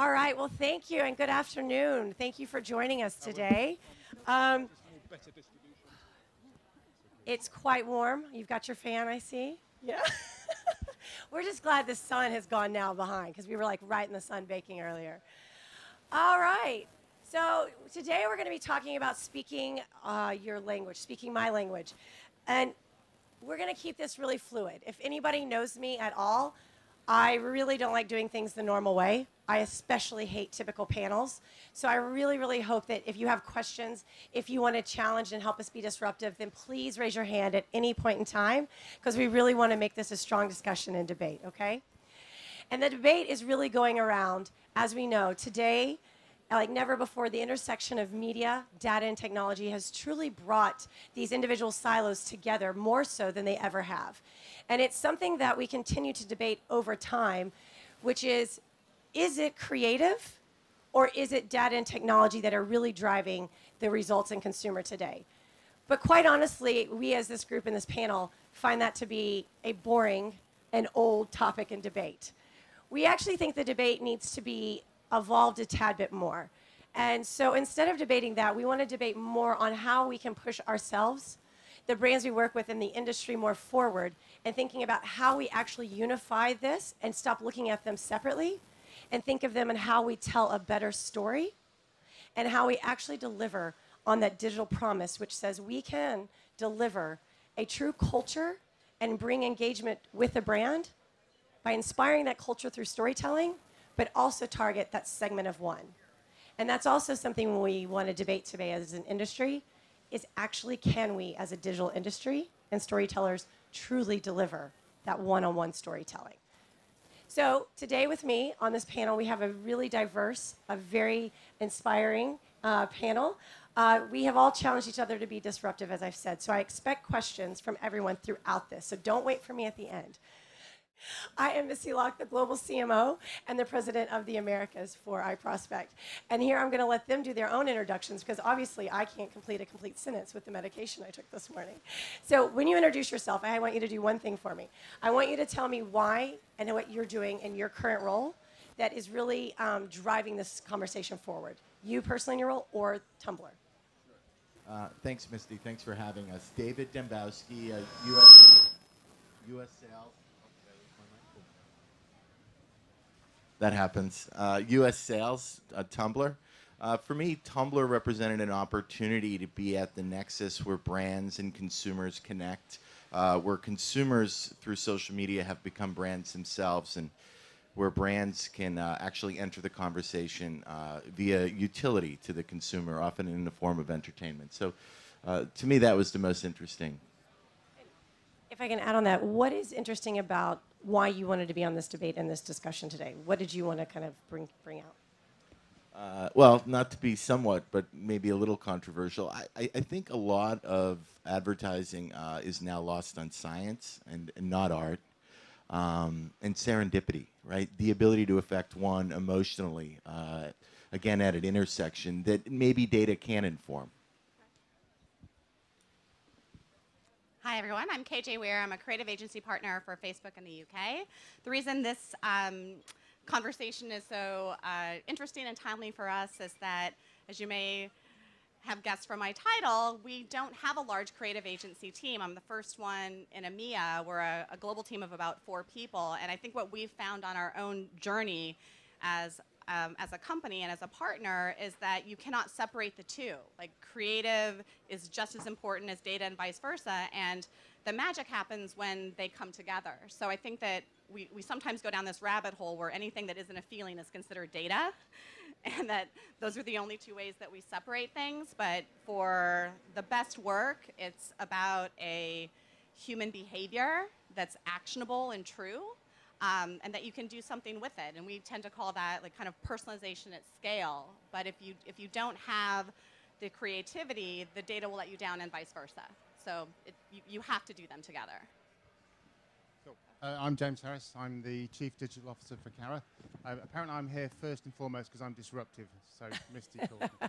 All right, well, thank you and good afternoon. Thank you for joining us today. Um, it's quite warm. You've got your fan, I see. Yeah. We're just glad the sun has gone now behind because we were like right in the sun baking earlier. All right. So today we're going to be talking about speaking your language, speaking my language. And we're going to keep this really fluid. If anybody knows me at all, I really don't like doing things the normal way. I especially hate typical panels. So I really, really hope that if you have questions, if you want to challenge and help us be disruptive, then please raise your hand at any point in time, because we really want to make this a strong discussion and debate, okay? And the debate is really going around, as we know, today, like never before, the intersection of media, data, and technology has truly brought these individual silos together more so than they ever have. And it's something that we continue to debate over time, which is it creative or is it data and technology that are really driving the results in consumer today? But quite honestly, we as this group in this panel find that to be a boring and old topic and debate. We actually think the debate needs to be evolved a tad bit more. And so instead of debating that, we want to debate more on how we can push ourselves, the brands we work with in the industry, more forward, and thinking about how we actually unify this and stop looking at them separately and think of them and how we tell a better story and how we actually deliver on that digital promise, which says we can deliver a true culture and bring engagement with the brand by inspiring that culture through storytelling, but also target that segment of one. And that's also something we want to debate today as an industry, is actually can we as a digital industry and storytellers truly deliver that one-on-one storytelling. So today with me on this panel, we have a really diverse, a very inspiring panel. We have all challenged each other to be disruptive, as I've said. So I expect questions from everyone throughout this. So don't wait for me at the end. I am Missy Locke, the Global CMO and the President of the Americas for iProspect. And here I'm going to let them do their own introductions because obviously I can't complete a complete sentence with the medication I took this morning. So when you introduce yourself, I want you to do one thing for me. I want you to tell me why and what you're doing in your current role that is really driving this conversation forward. You personally in your role or Tumblr? Thanks, Misty. Thanks for having us. David Dembowski, U.S. Sales. That happens. U.S. Sales, Tumblr. For me, Tumblr represented an opportunity to be at the nexus where brands and consumers connect, where consumers through social media have become brands themselves, and where brands can actually enter the conversation via utility to the consumer, often in the form of entertainment. So to me, that was the most interesting. If I can add on that, what is interesting about why you wanted to be on this debate and this discussion today? What did you want to kind of bring out? Well, not to be somewhat, but maybe a little controversial, I think a lot of advertising is now lost on science and not art, and serendipity, right? The ability to affect one emotionally, again, at an intersection that maybe data can inform. Hi, everyone. I'm KJ Weir. I'm a creative agency partner for Facebook in the UK. The reason this conversation is so interesting and timely for us is that, as you may have guessed from my title, we don't have a large creative agency team. I'm the first one in EMEA. We're a global team of about 4 people. And I think what we've found on our own journey as a company and as a partner is that you cannot separate the two. Like, creative is just as important as data and vice versa, and the magic happens when they come together. So I think that we sometimes go down this rabbit hole where anything that isn't a feeling is considered data, and that those are the only 2 ways that we separate things. But for the best work, it's about a human behavior that's actionable and true. And that you can do something with it, and we tend to call that like kind of personalization at scale. But if you don't have the creativity, the data will let you down, and vice versa. So you have to do them together. Cool. I'm James Harris. I'm the Chief Digital Officer for Cara. Apparently, I'm here first and foremost because I'm disruptive. So Misty called me.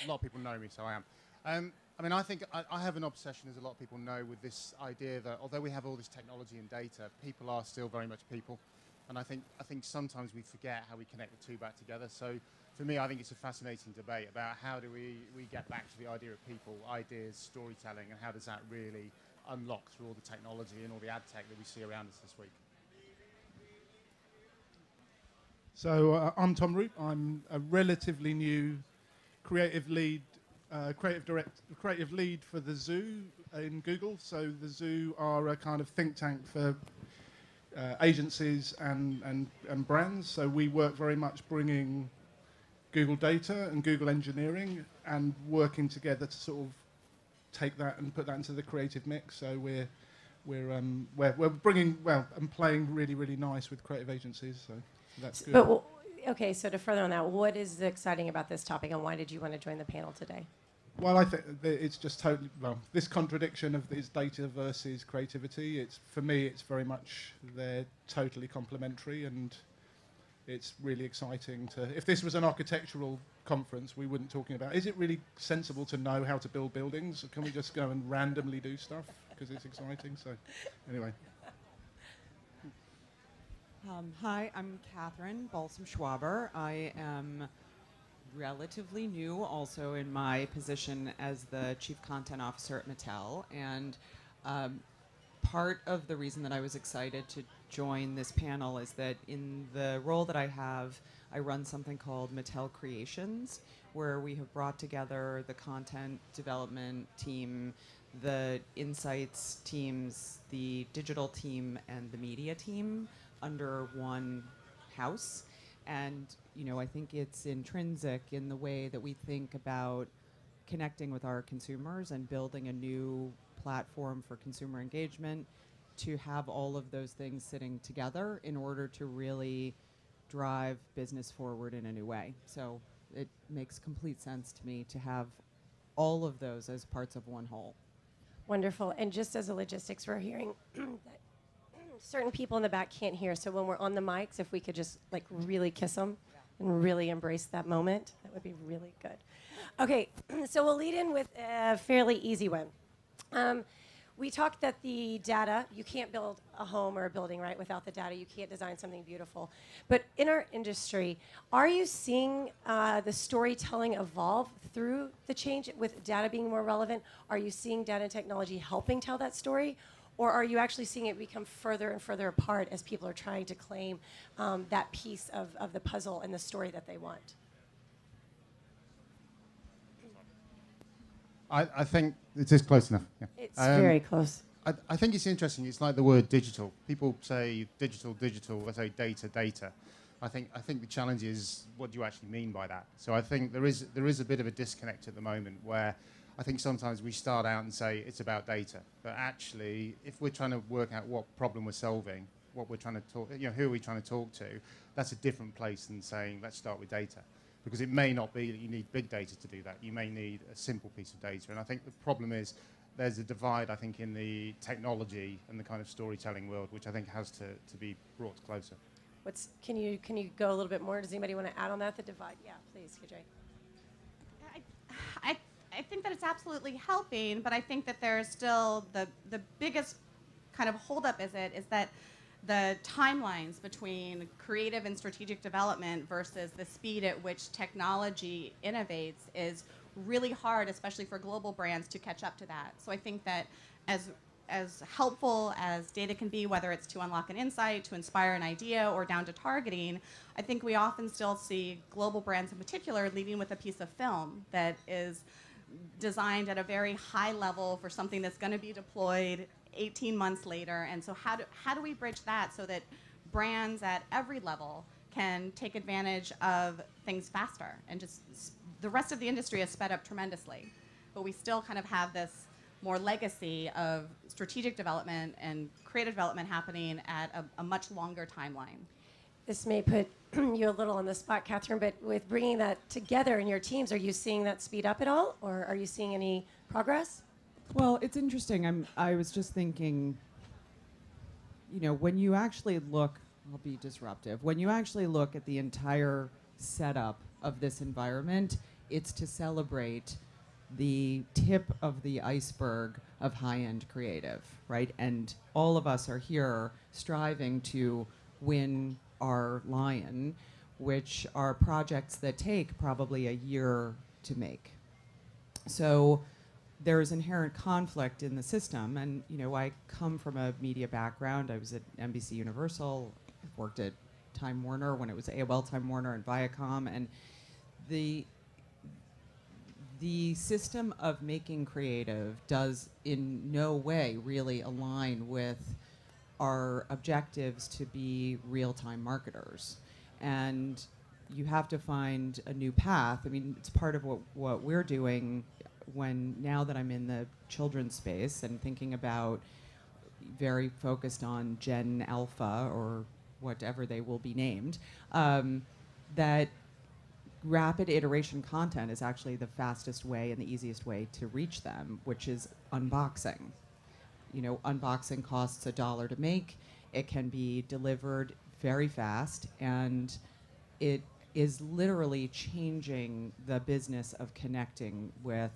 A lot of people know me, so I am. I mean, I think I have an obsession, as a lot of people know, with this idea that although we have all this technology and data, people are still very much people. And I think sometimes we forget how we connect the two back together. So for me, I think it's a fascinating debate about how do we get back to the idea of people, ideas, storytelling, and how does that really unlock through all the technology and all the ad tech that we see around us this week. So I'm Tom Root. I'm a relatively new creative lead for the Zoo in Google. So the Zoo are a kind of think tank for agencies and brands. So we work very much bringing Google data and Google engineering and working together to sort of take that and put that into the creative mix. So we're bringing and playing really nice with creative agencies. So that's good. But okay, so to further on that, what is exciting about this topic, and why did you want to join the panel today? Well, I think it's just totally, this contradiction of this data versus creativity, for me, it's very much, they're totally complementary, and it's really exciting if this was an architectural conference, we wouldn't talking about, is it really sensible to know how to build buildings? Or can we just go and randomly do stuff because it's exciting? So anyway. Hi, I'm Catherine Balsam-Schwaber. I am relatively new also in my position as the Chief Content Officer at Mattel. And part of the reason that I was excited to join this panel is that in the role that I have, I run something called Mattel Creations, where we have brought together the content development team, the insights teams, the digital team, and the media team under one house. And, you know, I think it's intrinsic in the way that we think about connecting with our consumers and building a new platform for consumer engagement, to have all of those things sitting together in order to really drive business forward in a new way. So it makes complete sense to me to have all of those as parts of one whole. Wonderful. And just as a logistics, we're hearing that certain people in the back can't hear. So when we're on the mics, if we could just like really kiss them and really embrace that moment, that would be really good. Okay, so we'll lead in with a fairly easy one. We talked that the data, you can't build a home or a building, right, without the data. You can't design something beautiful. But in our industry, are you seeing the storytelling evolve through the change with data being more relevant? Are you seeing data and technology helping tell that story? Or are you actually seeing it become further and further apart as people are trying to claim that piece of the puzzle and the story that they want? I think it is close enough. Yeah. It's very close. I think it's interesting. It's like the word digital. People say digital. I say data. I think the challenge is, what do you actually mean by that? So I think there is a bit of a disconnect at the moment where I think sometimes we start out and say it's about data, but actually, if we're trying to work out what problem we're solving, what we're trying to talk, who are we trying to talk to, that's a different place than saying let's start with data. Because it may not be that you need big data to do that. You may need a simple piece of data. And I think the problem is there's a divide, I think, in the technology and the kind of storytelling world, which I think has to be brought closer. Can you go a little bit more? Does anybody want to add on that, the divide? Yeah, please, KJ. I think that it's absolutely helping, but I think that there's still the biggest kind of holdup is that the timelines between creative and strategic development versus the speed at which technology innovates is really hard, especially for global brands, to catch up to that. So I think that as helpful as data can be, whether it's to unlock an insight, to inspire an idea, or down to targeting, I think we often still see global brands in particular leading with a piece of film that is designed at a very high level for something that's going to be deployed 18 months later. And so how do we bridge that so that brands at every level can take advantage of things faster? And just the rest of the industry has sped up tremendously, but we still kind of have this more legacy of strategic development and creative development happening at a much longer timeline. This may put you a little on the spot, Catherine, but with bringing that together in your teams, are you seeing that speed up at all, or are you seeing any progress? Well, it's interesting. I was just thinking, when you actually look, I'll be disruptive. When you actually look at the entire setup of this environment, it's to celebrate the tip of the iceberg of high-end creative, right? And all of us are here striving to win our lion, which are projects that take probably a year to make. So there's inherent conflict in the system, and I come from a media background. I was at NBC Universal, worked at Time Warner when it was AOL Time Warner and Viacom, and the system of making creative does in no way really align with our objectives to be real-time marketers. And you have to find a new path. I mean, it's part of what we're doing now that I'm in the children's space and thinking about very focused on Gen Alpha or whatever they will be named, that rapid iteration content is actually the fastest way and the easiest way to reach them, which is unboxing. Unboxing costs $1 to make. It can be delivered very fast, and it is literally changing the business of connecting with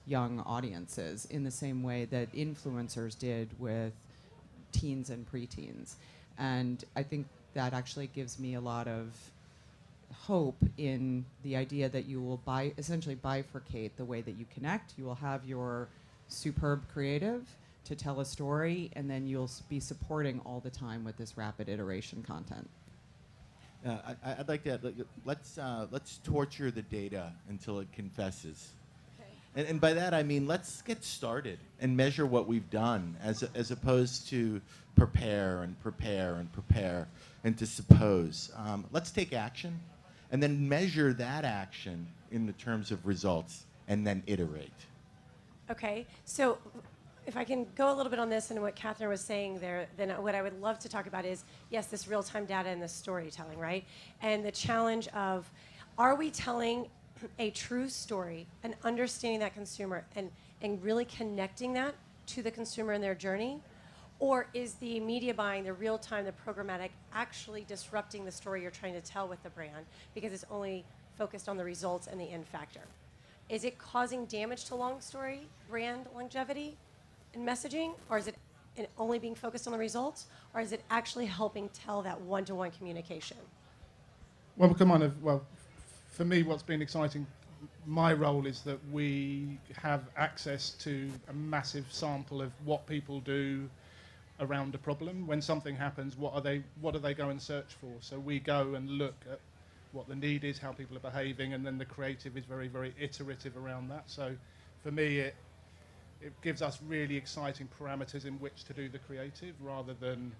young audiences in the same way that influencers did with teens and preteens. And I think that actually gives me a lot of hope in the idea that you will essentially bifurcate the way that you connect. You will have your superb creative to tell a story, and then you'll be supporting all the time with this rapid iteration content. I'd like to let's torture the data until it confesses. Okay. And by that I mean let's get started and measure what we've done, as opposed to prepare and prepare and prepare and to suppose. Let's take action, and then measure that action in the terms of results, and then iterate. Okay, so if I can go a little bit on this and what Catherine was saying there, then what I would love to talk about is, yes, this real-time data and this storytelling, right? And the challenge of, are we telling a true story and understanding that consumer and really connecting that to the consumer in their journey? Or is the media buying, the real-time, the programmatic, actually disrupting the story you're trying to tell with the brand because it's only focused on the results and the end factor? Is it causing damage to long story brand longevity and messaging, or is it only being focused on the results, or is it actually helping tell that one-to-one communication? Well, for me, what's been exciting, my role is that we have access to a massive sample of what people do around a problem. When something happens, what do they go and search for? So we go and look at what the need is, how people are behaving, and then the creative is very, very iterative around that. So for me, it gives us really exciting parameters in which to do the creative, rather than,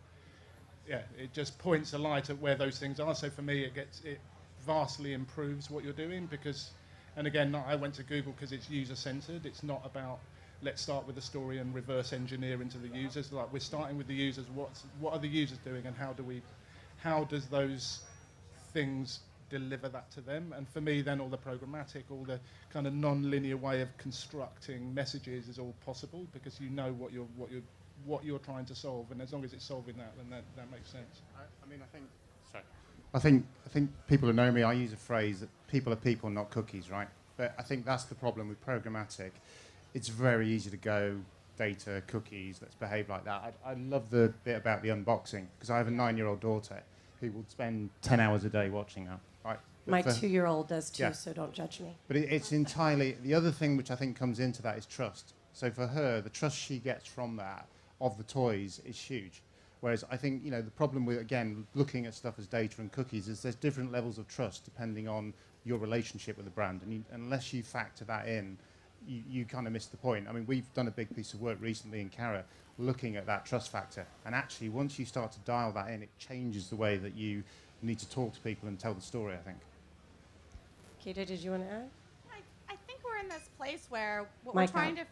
it just points a light at where those things are. So for me, it vastly improves what you're doing, because, and again, I went to Google because it's user-centered. It's not about, let's start with the story and reverse engineer into the users. Like, we're starting with the users. What are the users doing, and how does those things deliver that to them? And for me, then all the programmatic, all the kind of non-linear way of constructing messages is all possible, because you know what you're trying to solve, and as long as it's solving that, then that makes sense. I think people who know me, I use a phrase that people are people, not cookies, right? But I think that's the problem with programmatic. It's very easy to go data, cookies, let's behave like that. I love the bit about the unboxing, because I have a 9-year-old daughter who will spend 10 hours a day watching that. Right? My 2-year-old does too, so don't judge me. But it's entirely, the other thing which I think comes into that is trust. So for her, the trust she gets from that, of the toys, is huge. Whereas I think, the problem with, again, looking at stuff as data and cookies is there's different levels of trust depending on your relationship with the brand. And unless you factor that in, you kind of miss the point. I mean, we've done a big piece of work recently in Cara looking at that trust factor. And actually, once you start to dial that in, it changes the way that you need to talk to people and tell the story, I think. Kate, did you want to add? I think we're in this place where what Mike we're trying out. to...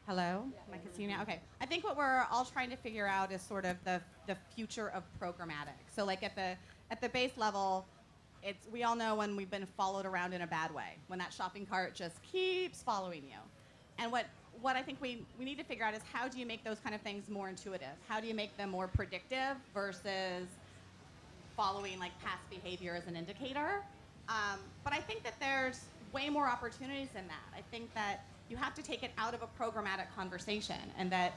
Hello? Mike, can see you now? Okay. I think what we're all trying to figure out is sort of the future of programmatic. So like at the base level, we all know when we've been followed around in a bad way, when that shopping cart just keeps following you. And what I think we need to figure out is, how do you make those kind of things more intuitive? How do you make them more predictive versus following like past behavior as an indicator? But I think that there's way more opportunities in that. I think that you have to take it out of a programmatic conversation, and that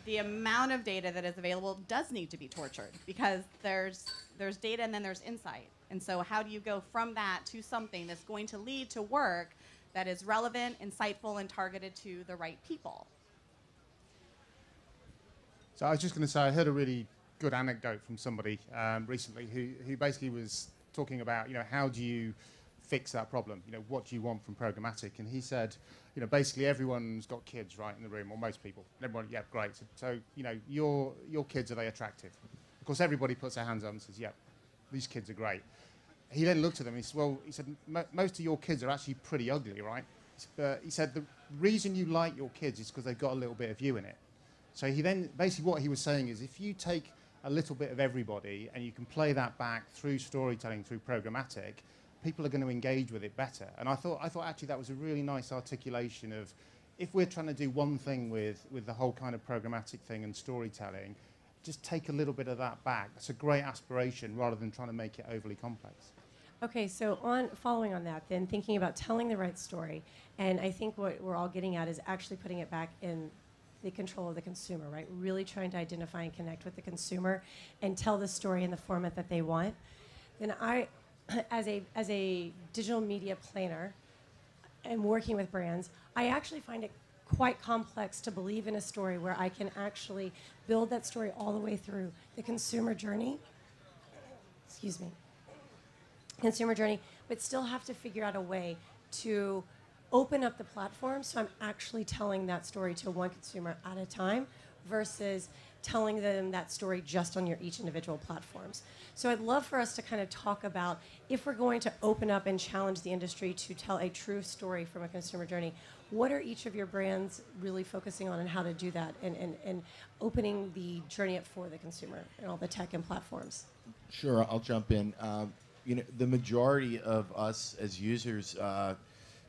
the amount of data that is available does need to be tortured, because there's data and then there's insight. And so how do you go from that to something that's going to lead to work that is relevant, insightful, and targeted to the right people? So I was just going to say, I heard a really good anecdote from somebody recently who basically was talking about, how do you fix that problem? What do you want from programmatic? And he said, basically everyone's got kids, right, in the room, or most people. Everyone, yeah, great. So your kids, are they attractive? Of course, everybody puts their hands up and says, yeah, these kids are great. He then looked at them and he said, well, most of your kids are actually pretty ugly, right? But he said, the reason you like your kids is because they've got a little bit of you in it. So he then, basically what he was saying is, if you take a little bit of everybody and you can play that back through storytelling, through programmatic, people are going to engage with it better. And I thought actually that was a really nice articulation of, if we're trying to do one thing with the whole kind of programmatic thing and storytelling, just take a little bit of that back. It's a great aspiration rather than trying to make it overly complex. Okay, so following on that, then thinking about telling the right story, and I think what we're all getting at is actually putting it back in the control of the consumer, right? Really trying to identify and connect with the consumer and tell the story in the format that they want. Then I, as a digital media planner and working with brands, I actually find it quite complex to believe in a story where I can actually build that story all the way through the consumer journey. Excuse me. Consumer journey, but still have to figure out a way to open up the platform so I'm actually telling that story to one consumer at a time versus telling them that story just on each individual platforms. So I'd love for us to kind of talk about, if we're going to open up and challenge the industry to tell a true story from a consumer journey, what are each of your brands really focusing on and how to do that, and opening the journey up for the consumer and all the tech and platforms? Sure, I'll jump in. The majority of us as users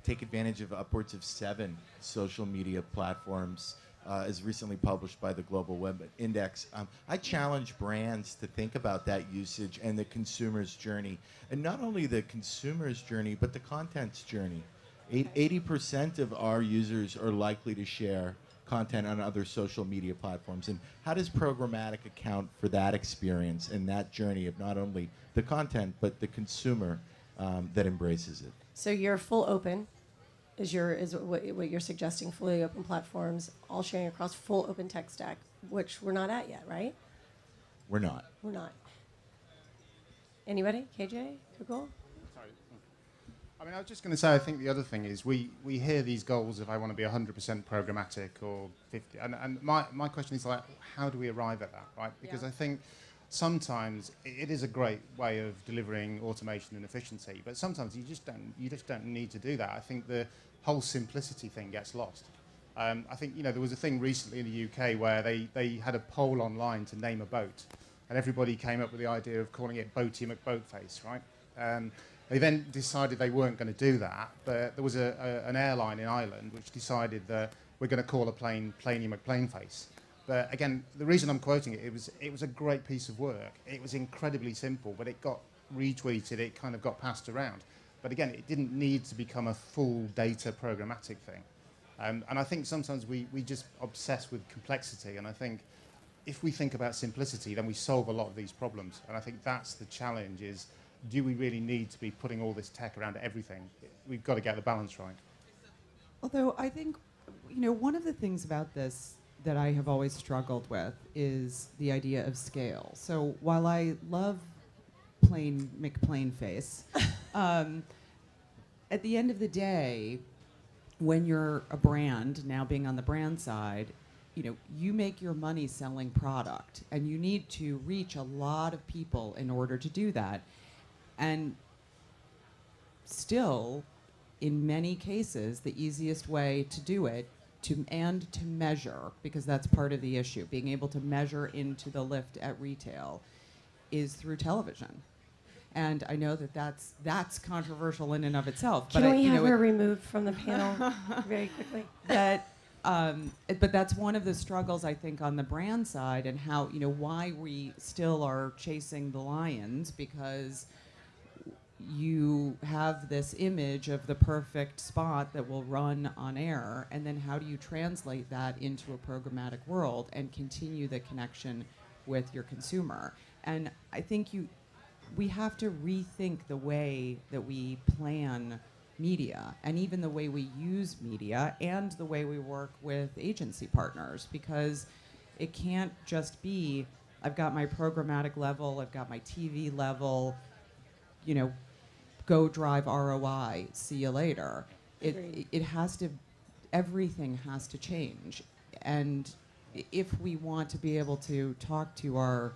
take advantage of upwards of 7 social media platforms, as recently published by the Global Web Index. I challenge brands to think about that usage and the consumer's journey, and not only the consumer's journey, but the content's journey. 80% of our users are likely to share content on other social media platforms, and how does programmatic account for that experience and that journey of not only the content, but the consumer that embraces it? So you're full open, is what you're suggesting, fully open platforms, all sharing across full open tech stack, which we're not at yet, right? We're not. We're not. Anybody? KJ? Google? Sorry. I was just going to say, I think the other thing is we hear these goals of I want to be 100% programmatic or 50, and my question is, like, how do we arrive at that, right? Because I think sometimes it is a great way of delivering automation and efficiency, but sometimes you just don't need to do that. I think the whole simplicity thing gets lost. I think there was a thing recently in the UK where they had a poll online to name a boat, and everybody came up with the idea of calling it Boaty McBoatface, right? They then decided they weren't going to do that, but there was an airline in Ireland which decided that we're going to call a plane Planey McPlaneface. But again, the reason I'm quoting it was a great piece of work. It was incredibly simple, but it got retweeted, it kind of got passed around. But again, it didn't need to become a full data programmatic thing. And I think sometimes we just obsess with complexity, and I think if we think about simplicity, then we solve a lot of these problems. And I think that's the challenge is, do we really need to be putting all this tech around everything? We've got to get the balance right. Although I think, one of the things about this that I have always struggled with is the idea of scale. So while I love plain McPlaneface, at the end of the day, when you're a brand, now being on the brand side, you make your money selling product, and you need to reach a lot of people in order to do that. And still, in many cases, the easiest way to do it to measure, because that's part of the issue, being able to measure into the lift at retail, is through television. And I know that's controversial in and of itself. Can we have her removed from the panel very quickly? But that's one of the struggles, I think, on the brand side, and how, why we still are chasing the lions, because you have this image of the perfect spot that will run on air, and then how do you translate that into a programmatic world and continue the connection with your consumer? And I think we have to rethink the way that we plan media, and even the way we use media, and the way we work with agency partners, because it can't just be, I've got my programmatic level, I've got my TV level, you know, go drive ROI, see you later. It has to, everything has to change. And if we want to be able to talk to our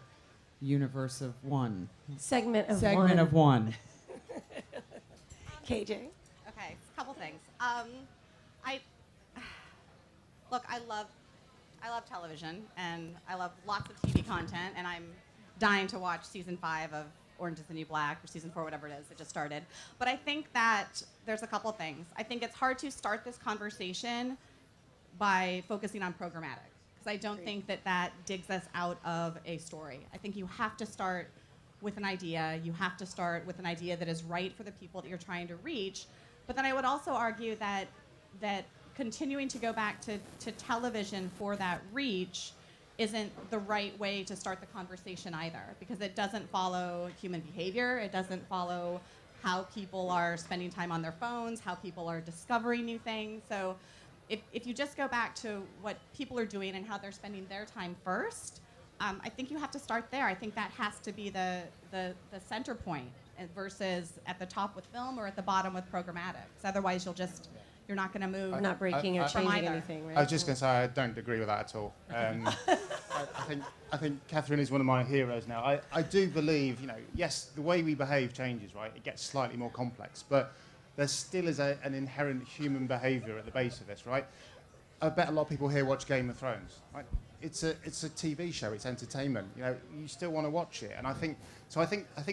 universe of one. Segment of one. KJ. Okay, a couple things. I love television, and I love lots of TV content, and I'm dying to watch season 5 of Orange is the New Black, or season 4, whatever it is, it just started. But I think that there's a couple things. I think it's hard to start this conversation by focusing on programmatic, because I don't think that digs us out of a story. I think you have to start with an idea. You have to start with an idea that is right for the people that you're trying to reach. But then I would also argue that continuing to go back to television for that reach isn't the right way to start the conversation either, because it doesn't follow human behavior. It doesn't follow how people are spending time on their phones, how people are discovering new things. So if you just go back to what people are doing and how they're spending their time first, I think you have to start there. I think that has to be the center point, versus at the top with film or at the bottom with programmatic. 'Cause otherwise you're not going to move. We're not breaking or changing anything, right? I was just going to say I don't agree with that at all. I think Catherine is one of my heroes now. I do believe, yes, the way we behave changes, right? It gets slightly more complex, but there still is an inherent human behaviour at the base of this, right? I bet a lot of people here watch Game of Thrones, right? It's a TV show. It's entertainment. You still want to watch it, and I think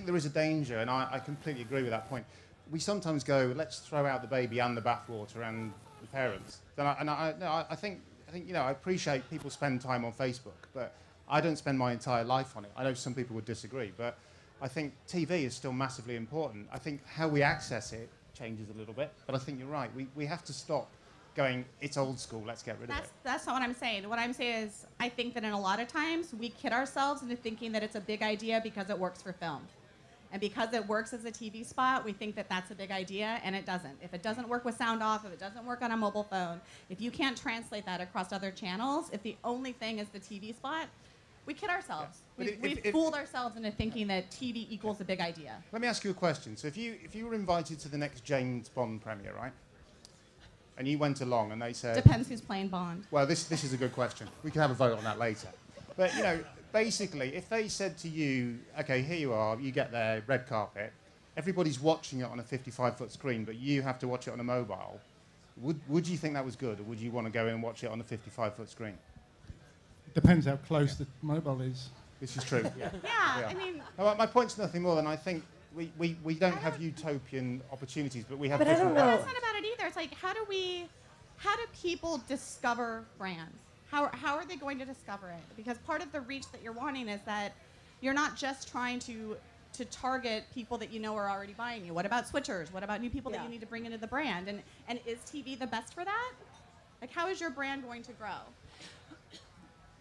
there is a danger, and I completely agree with that point. We sometimes go, let's throw out the baby and the bathwater and the parents. I think I appreciate people spend time on Facebook, but I don't spend my entire life on it. I know some people would disagree, but I think TV is still massively important. I think how we access it changes a little bit, but I think you're right. We have to stop going, it's old school, let's get rid of it. That's not what I'm saying. What I'm saying is, I think that in a lot of times we kid ourselves into thinking that it's a big idea because it works for film. And because it works as a TV spot, we think that that's a big idea, and it doesn't. If it doesn't work with sound off, if it doesn't work on a mobile phone, if you can't translate that across other channels, if the only thing is the TV spot, we kid ourselves. Yeah. We've fooled ourselves into thinking that TV equals a big idea. Let me ask you a question. So if you were invited to the next James Bond premiere, right? And you went along and they said... Depends who's playing Bond. Well, this is a good question. We can have a vote on that later. But, basically, if they said to you, okay, here you are, you get there, red carpet, everybody's watching it on a 55-foot screen, but you have to watch it on a mobile, would you think that was good, or would you want to go in and watch it on a 55-foot screen? Depends how close the mobile is. This is true. Yeah, I mean... No, my point's nothing more than I think we don't have utopian opportunities, but we have But I don't know. That's not about it either. It's like, how do people discover brands? How are they going to discover it? Because part of the reach that you're wanting is that you're not just trying to target people that you know are already buying you. What about switchers? What about new people that you need to bring into the brand? And is TV the best for that? Like, how is your brand going to grow?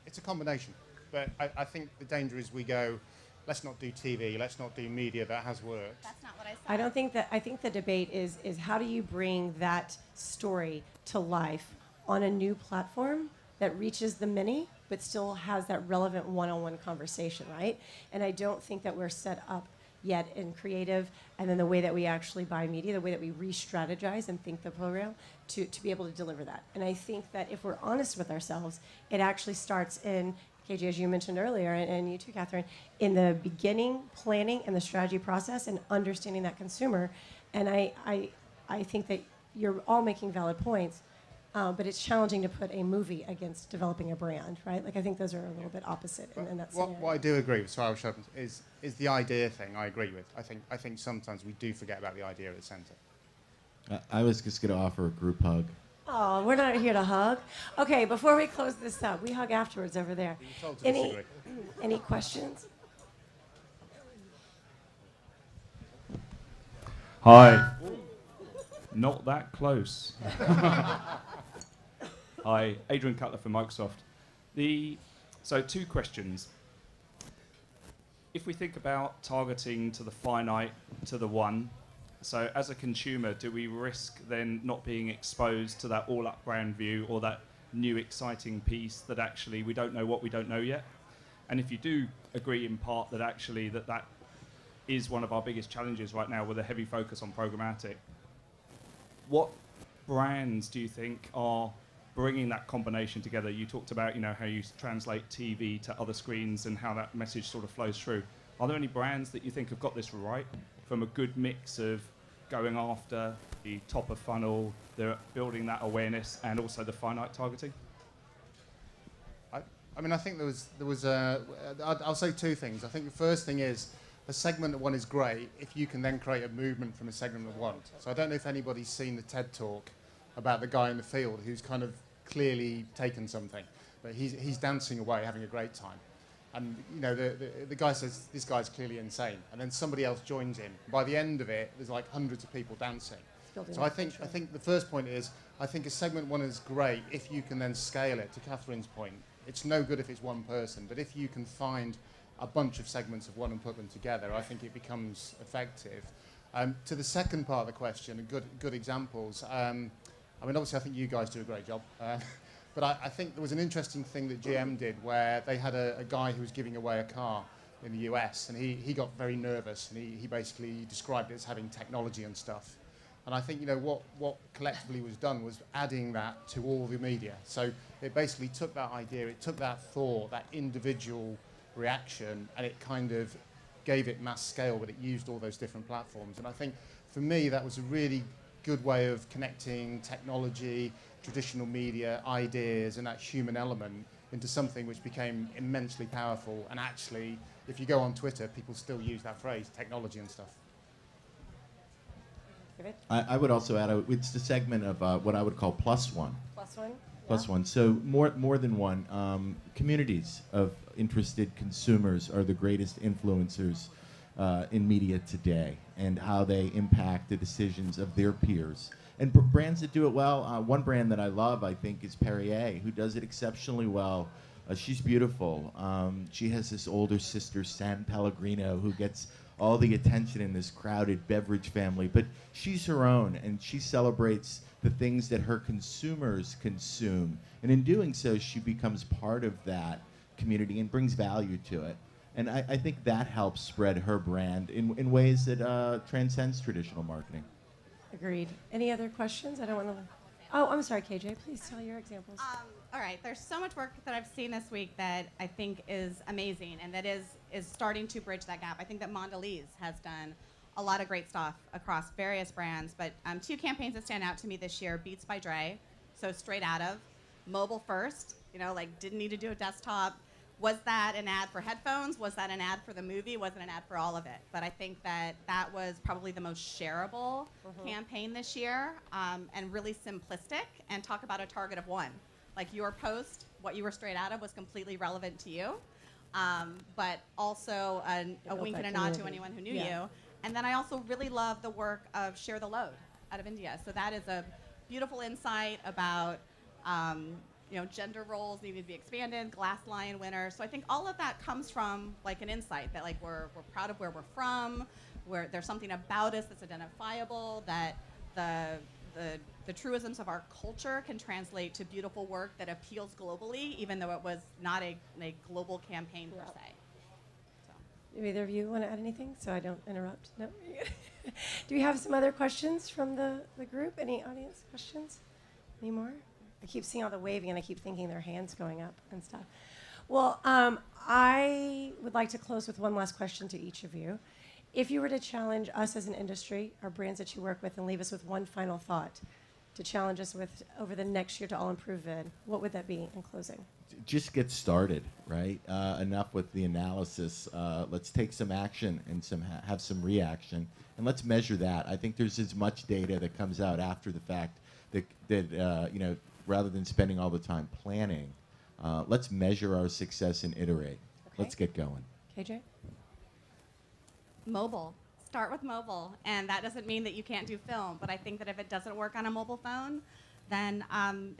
It's a combination. But I think the danger is we go, let's not do TV, let's not do media that has worked. That's not what I said. I don't think that. I think the debate is how do you bring that story to life on a new platform that reaches the many, but still has that relevant one-on-one conversation, right? And I don't think that we're set up yet in creative, and then the way that we actually buy media, the way that we re-strategize and think the program to be able to deliver that. And I think that if we're honest with ourselves, it actually starts in, KJ, as you mentioned earlier, and you too, Catherine, in the beginning, planning and the strategy process and understanding that consumer. And I think that you're all making valid points, but it's challenging to put a movie against developing a brand, right? Like, I think those are a little bit opposite in that scenario. What I do agree with, sorry, is the idea thing I agree with. I think sometimes we do forget about the idea at the centre. I was just going to offer a group hug. Oh, we're not here to hug. Okay, before we close this up, we hug afterwards over there. Any questions? Hi. Not that close. Hi, Adrian Cutler from Microsoft. So 2 questions. If we think about targeting to the finite, to the one, so as a consumer, do we risk then not being exposed to that all-up brand view or that new exciting piece that actually we don't know what we don't know yet? And if you do agree in part that actually that is one of our biggest challenges right now with a heavy focus on programmatic, what brands do you think are bringing that combination together? You talked about, how you translate TV to other screens and how that message sort of flows through. Are there any brands that you think have got this right from a good mix of going after the top of funnel, they're building that awareness, and also the finite targeting? I mean, I think there was I'll say 2 things. I think the first thing is a segment of one is great if you can then create a movement from a segment of one. So I don't know if anybody's seen the TED Talk about the guy in the field who's kind of clearly taken something, but he's dancing away, having a great time. And the guy says, this guy's clearly insane. And then somebody else joins him. By the end of it, there's like hundreds of people dancing. So I think the first point is, I think a segment one is great if you can then scale it. To Catherine's point, it's no good if it's one person, but if you can find a bunch of segments of one and put them together, I think it becomes effective. To the second part of the question, good examples. I mean, obviously, I think you guys do a great job. But I think there was an interesting thing that GM did where they had a guy who was giving away a car in the US, and he got very nervous, and he basically described it as having technology and stuff. And I think, what collectively was done was adding that to all the media. So it basically took that idea, it took that thought, that individual reaction, and it kind of gave it mass scale, but it used all those different platforms. And I think, for me, that was a really good way of connecting technology, traditional media, ideas, and that human element into something which became immensely powerful. And actually, if you go on Twitter, people still use that phrase, technology and stuff. I would also add, it's the segment of what I would call plus one. Plus one? Plus one. So more than one. Communities of interested consumers are the greatest influencers in media today, and how they impact the decisions of their peers. And brands that do it well, one brand that I love, I think, is Perrier, who does it exceptionally well. She's beautiful. She has this older sister, San Pellegrino, who gets all the attention in this crowded beverage family. But she's her own, and she celebrates the things that her consumers consume. And in doing so, she becomes part of that community and brings value to it. And I think that helps spread her brand in ways that transcends traditional marketing. Agreed. Any other questions? I don't want to... Oh, I'm sorry, KJ. Please tell your examples. All right. There's so much work that I've seen this week that I think is amazing, and that is starting to bridge that gap. I think that Mondelez has done a lot of great stuff across various brands, but 2 campaigns that stand out to me this year: Beats by Dre, so straight out of mobile first, didn't need to do a desktop. Was that an ad for headphones? Was that an ad for the movie? Was it an ad for all of it? But I think that was probably the most shareable campaign this year, and really simplistic, and talk about a target of one. Like, your post, what you were straight out of, was completely relevant to you, but also a wink and a nod to anyone who knew you. And then I also really love the work of Share the Load out of India. So that is a beautiful insight about gender roles needing to be expanded, Glass Lion winner. So I think all of that comes from an insight that we're proud of where we're from, where there's something about us that's identifiable, that the truisms of our culture can translate to beautiful work that appeals globally, even though it was not a global campaign per se. So. Do either of you want to add anything so I don't interrupt? No? Do we have some other questions from the group? Any audience questions? Any more? I keep seeing all the waving, and I keep thinking their hands going up and stuff. Well, I would like to close with one last question to each of you. If you were to challenge us as an industry, or brands that you work with, and leave us with one final thought to challenge us with over the next year to all improve in, what would that be in closing? Just get started, right? Enough with the analysis. Let's take some action and have some reaction, and let's measure that. I think there's as much data that comes out after the fact that rather than spending all the time planning, let's measure our success and iterate. Okay. Let's get going. KJ? Mobile. start with mobile, and that doesn't mean that you can't do film, but I think that if it doesn't work on a mobile phone, then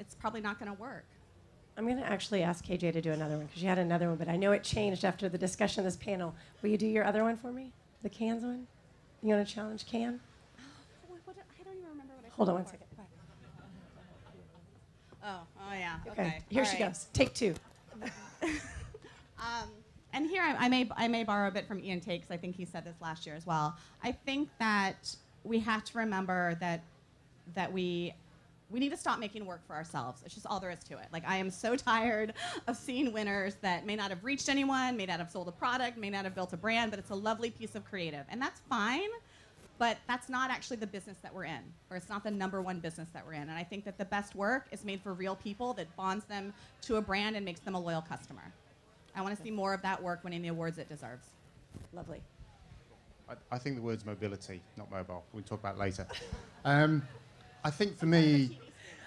it's probably not going to work. I'm going to actually ask KJ to do another one because you had another one, but I know it changed after the discussion of this panel. Will you do your other one for me? The cans one? You want to challenge can? I don't even remember what I said. Hold on one before. second. Oh yeah. Okay. Here All she right. goes. Take two. And here I may borrow a bit from Ian Tate, because I think he said this last year as well. I think that we have to remember that we need to stop making work for ourselves. It's just all there is to it. Like, I am so tired of seeing winners that may not have reached anyone, may not have sold a product, may not have built a brand, but it's a lovely piece of creative. And that's fine, but that's not actually the business that we're in, or it's not the #1 business that we're in. And I think that the best work is made for real people that bonds them to a brand and makes them a loyal customer. I want to see more of that work winning the awards it deserves. Lovely. I think the word's mobility, not mobile. We'll talk about it later. I think for me,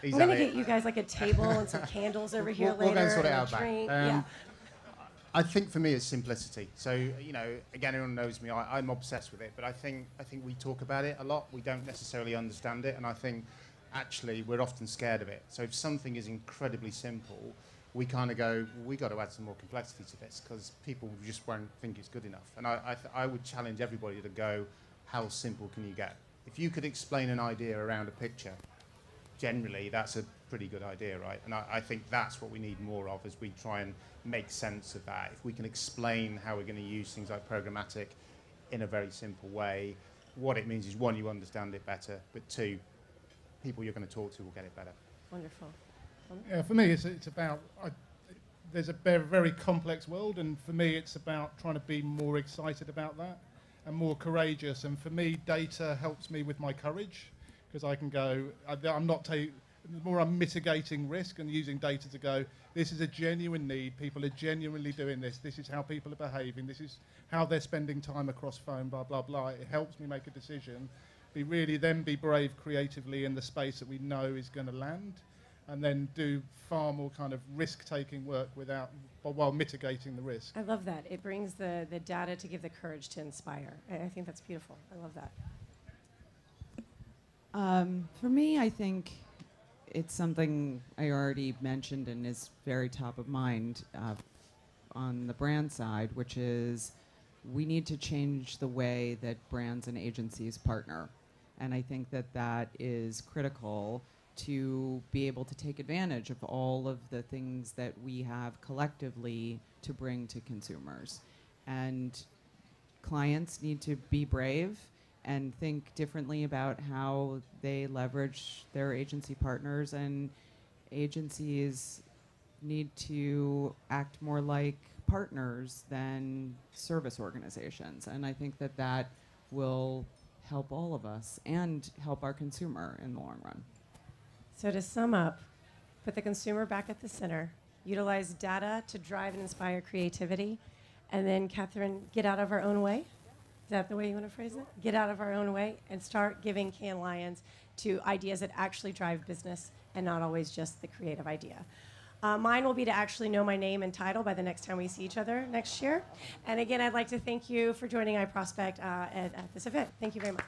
I'm going to get you guys like a table and some candles over here we'll later. go and sort it and a out back. drink. I think for me it's simplicity. So, you know, again, everyone knows me. I'm obsessed with it, but I think we talk about it a lot. We don't necessarily understand it, and I think actually we're often scared of it. So if something is incredibly simple, we kind of go, we got to add some more complexity to this because people just won't think it's good enough. And I would challenge everybody to go, how simple can you get? If you could explain an idea around a picture, generally that's a pretty good idea, right? And I think that's what we need more of as we try and make sense of that. If we can explain how we're going to use things like programmatic in a very simple way, what it means is, one, you understand it better, but two, people you're going to talk to will get it better. Wonderful. Yeah, for me, it's about, there's a very complex world, and for me, it's about trying to be more excited about that and more courageous. And for me, data helps me with my courage, because I can go, the more I'm mitigating risk and using data to go, this is a genuine need, people are genuinely doing this is how people are behaving, this is how they're spending time across phone, blah, blah, blah. It helps me make a decision, be brave creatively in the space that we know is going to land, and then do far more kind of risk-taking work while mitigating the risk. I love that. It brings the data to give the courage to inspire. I think that's beautiful. I love that. For me, I think it's something I already mentioned and is very top of mind on the brand side, which is we need to change the way that brands and agencies partner. And I think that is critical to be able to take advantage of all of the things that we have collectively to bring to consumers. And clients need to be brave and think differently about how they leverage their agency partners, and agencies need to act more like partners than service organizations. And I think that will help all of us and help our consumer in the long run. So to sum up, put the consumer back at the center, utilize data to drive and inspire creativity, and then, Catherine, get out of our own way. Is that the way you want to phrase it? Get out of our own way and start giving Cannes Lions to ideas that actually drive business and not always just the creative idea. Mine will be to actually know my name and title by the next time we see each other next year. And again, I'd like to thank you for joining iProspect at this event. Thank you very much.